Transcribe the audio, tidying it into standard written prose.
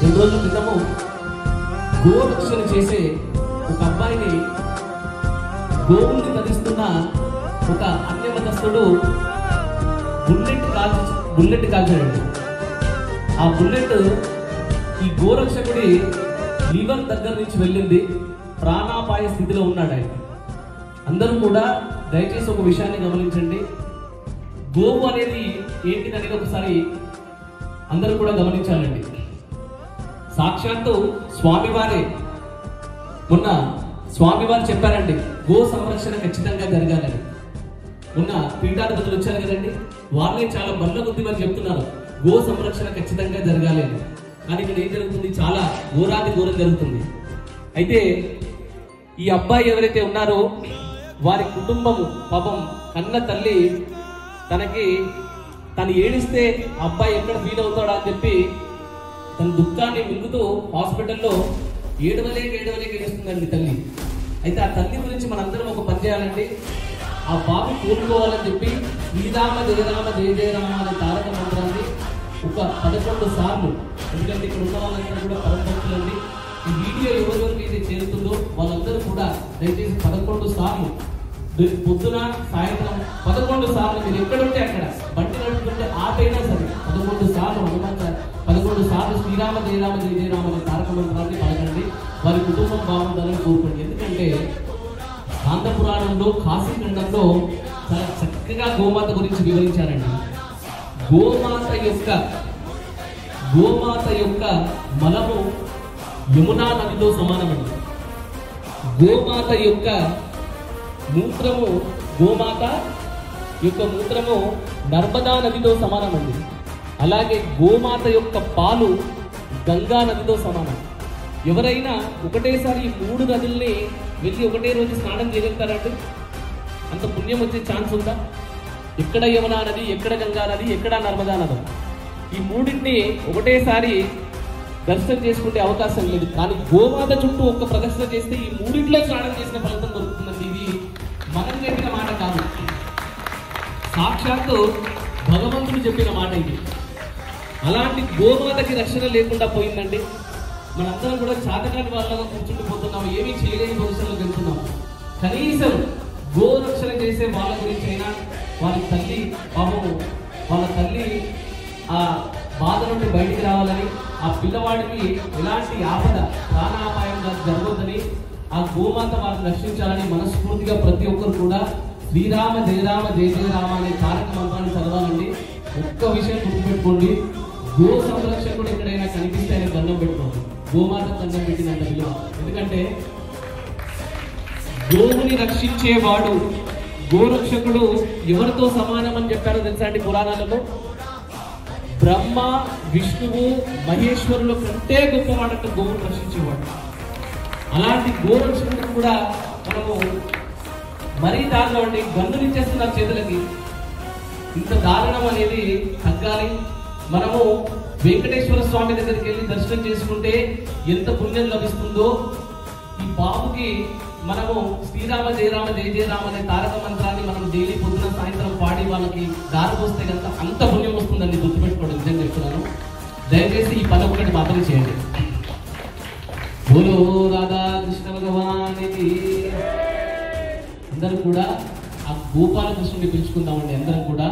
2 రోజుల క్రితము గోరక్షణ చేసే ఒక అబ్బాయిని గోవుల్ని వధిస్తున్న ఒక అన్యమతస్థుడు బుల్లెట్ కాల్చాడండి. ఆ బుల్లెట్ ఈ గోరక్షకుడి లివర్ దగ్గర నుంచి వెళ్ళింది. ప్రాణాపాయ స్థితిలో ఉన్నాడు ఆయన. అందరూ కూడా దయచేసి ఒక విషయాన్ని గమనించండి. గోవు అనేది ఏంటిదనేది ఒకసారి అందరూ కూడా గమనించాలండి. సాక్షాత్తు స్వామివారే మొన్న స్వామివారు చెప్పారండి, గో సంరక్షణ ఖచ్చితంగా జరగాలని. మొన్న పీఠాధిపతులు వచ్చారు కదండి, వాళ్ళే చాలా బల్ల కొద్ది మంది చెప్తున్నారు గో సంరక్షణ ఖచ్చితంగా జరగాలి అని. కానీ ఇక్కడ ఏం జరుగుతుంది? చాలా ఘోరాది ఘోరం జరుగుతుంది. అయితే ఈ అబ్బాయి ఎవరైతే ఉన్నారో వారి కుటుంబము పాపం కన్న తల్లి తను ఏడిస్తే అబ్బాయి ఎక్కడ ఫీల్ అవుతాడా అని చెప్పి తన దుఃఖాన్ని మింగుతూ హాస్పిటల్లో ఏడవలేక ఏడుస్తుందండి తల్లి. అయితే ఆ తల్లి గురించి మనందరం ఒక పని చేయాలండి. ఆ బాబు కోరుకోవాలని చెప్పి శ్రీరామ జయరామ జయ జయరామ అనే తారక మంత్రాన్ని ఒక 11 సార్లు, ఎందుకంటే ఇక్కడ ఉన్న వాళ్ళందరూ కూడా పరమభక్తులండి. ఈ వీడియో ఎవరెవరికి అయితే చేరుతుందో వాళ్ళందరూ కూడా దయచేసి 11 సార్లు పొద్దున సాయంత్రం 11 సార్లు మీరు ఎక్కడుంటే అక్కడ బండి నడుపుతుంటే ఆపైనా సరే 11 సార్లు 11 సార్లు శ్రీరామ జయరామ జయ జయరామ అనే తారక మంత్రాన్ని పలకండి. వారి కుటుంబం బాగుండాలని కోరుకోండి. ఎందుకంటే కాంత పురాణంలో కాశీఖండంలో చాలా చక్కగా గోమాత గురించి వివరించారండి. గోమాత యొక్క మలము యమునా నదితో సమానమండి. గోమాత యొక్క మూత్రము నర్మదా నదితో సమానమండి. అలాగే గోమాత యొక్క పాలు గంగా నదితో సమానం. ఎవరైనా ఒకటేసారి ఈ 3 నదుల్ని వెళ్ళి ఒకటే రోజు స్నానం చేయగలుగుతారంటే అంత పుణ్యం వచ్చే ఛాన్స్ ఉందా? ఎక్కడ యమునా నది, ఎక్కడ గంగా నది, ఎక్కడ నర్మదా నది, ఈ 3టిని ఒకటేసారి దర్శనం చేసుకునే అవకాశం లేదు. కానీ గోమాత చుట్టూ ఒక్క ప్రదర్శన చేస్తే ఈ 3టిలో స్నానం చేసిన ఫలితం దొరుకుతుందండి. ఇది మనం చెప్పిన మాట కాదు, సాక్షాత్తు భగవంతుడు చెప్పిన మాట ఇది. అలాంటి గోమాతకి రక్షణ లేకుండా పోయిందండి. మనందరం కూడా చాతకాని వాళ్ళగా కూర్చుండిపోతున్నాము, ఏమీ చేయలేని పొజిషన్లో వెళ్తున్నాము. కనీసం గోరక్షణ చేసే వాళ్ళ గురించి అయినా వాళ్ళ తల్లి ఆ బాధ నుండి బయటికి రావాలని, ఆ పిల్లవాడికి ఎలాంటి ఆపద ప్రాణాపాయంగా జరగొద్దని ఆ గోమాత వారిని రక్షించాలని మనస్ఫూర్తిగా ప్రతి ఒక్కరు కూడా శ్రీరామ జయరామ జయ జయరామ అనే తారక మంత్రాన్ని చదవాలండి. ఒక్క విషయం గుర్తుపెట్టుకోండి, గో సంరక్షకుడు ఎక్కడైనా కనిపిస్తే ఆయన దండం పెట్టుకోండి. గోమాత దండం పెట్టినంత విలువ. ఎందుకంటే గోవుని రక్షించేవాడు గోరక్షకుడు ఎవరితో సమానం అని చెప్పారో తెలుసా అండి పురాణాలలో? బ్రహ్మ, విష్ణువు, మహేశ్వరుల కంటే గొప్పవాడంటే గోవును రక్షించేవాడు. అలాంటి గోరక్షకుడు కూడా మనము మరీ దారుణం అండి, గన్నులు ఇచ్చేస్తున్నారు చేతులకి. ఇంత దారుణం అనేది తగ్గాలి. మనము వెంకటేశ్వర స్వామి దగ్గరికి వెళ్ళి దర్శనం చేసుకుంటే ఎంత పుణ్యం లభిస్తుందో, ఈ బాబుకి మనము శ్రీరామ జయరామ జయ జయరామ అనే తారక మంత్రాన్ని మనం డైలీ పొద్దున సాయంత్రం పాడి వాళ్ళకి దారి పోస్తే కనుక అంత పుణ్యం వస్తుందని గుర్తుపెట్టుకోవడం నిజంగా చెప్తున్నాను. దయచేసి ఈ పని ఒకటి మాత్రం చేయండి. బోలో రాధా కృష్ణ భగవానికి. అందరూ కూడా ఆ గోపాలకృష్ణుని పిలుచుకుందామండి. అందరం కూడా